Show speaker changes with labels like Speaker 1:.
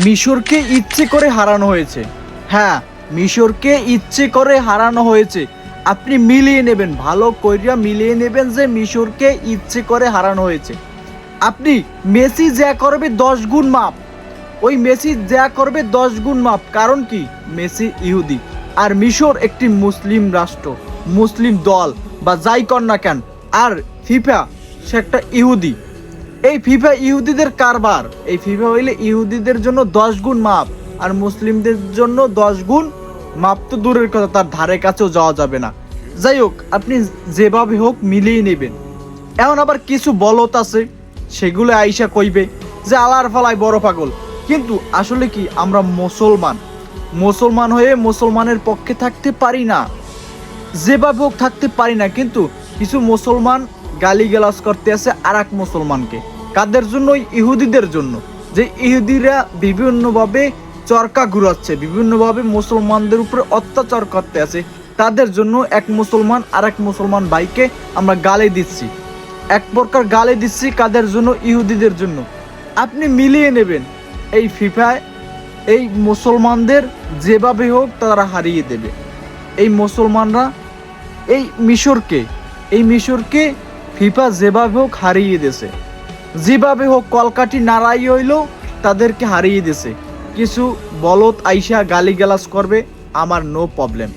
Speaker 1: মিশরকে ইচ্ছে করে হারানো হয়েছে। হ্যাঁ, মিশরকে ইচ্ছে করে হারানো হয়েছে। আপনি মিলিয়ে নেবেন, ভালো কইরা মিলিয়ে নেবেন যে মিশরকে ইচ্ছে করে হারানো হয়েছে। আপনি মেসি যা করবে 10 গুণ মাপ, ওই মেসি যা করবে 10 গুণ মাপ। কারণ কি, মেসি ইহুদি আর মিশর একটি মুসলিম রাষ্ট্র, মুসলিম দল বা যাই কর না কেন। আর ফিফা সে একটা ইহুদি। এই ফিফা ইহুদিদের কারবার। এই ফিফা হইলে ইহুদিদের জন্য 10 গুণ মাপ, আর মুসলিমদের জন্য 10 গুণ মাপ তো দূরের কথা, তার ধারে কাছেও যাওয়া যাবে না। যাই হোক, আপনি যেভাবে হোক মিলিয়ে নেবেন। এখন আবার কিছু বলত আছে, সেগুলো আইসা কইবে যে আলার ফালায় বড় পাগল। কিন্তু আসলে কি, আমরা মুসলমান হয়ে মুসলমানের পক্ষে থাকতে পারি না, যেভাবে হোক থাকতে পারি না। কিন্তু কিছু মুসলমান গালিগালাজ করতে আছে আর এক মুসলমানকে। কাদের জন্য? ইহুদিদের জন্য। যে ইহুদিরা বিভিন্নভাবে চরকা ঘুরাচ্ছে, বিভিন্নভাবে মুসলমানদের উপরে অত্যাচার করতে আছে, তাদের জন্য এক মুসলমান আর এক মুসলমান ভাইকে আমরা গালি দিচ্ছি। এক প্রকার গালি দিচ্ছি কাদের জন্য? ইহুদিদের জন্য। আপনি মিলিয়ে নেবেন, এই ফিফায় এই মুসলমানদের যেভাবে হোক তারা হারিয়ে দেবে। এই মুসলমানরা এই মিশরকে ফিফা যেভাবে হোক হারিয়ে দিয়েছে, যেভাবে হোক কলকাঠি নাড়াই হইলেও তাদেরকে হারিয়ে দিয়েছে। কিছু বলত আইসা গালিগালাজ করবে, আমার নো প্রবলেম।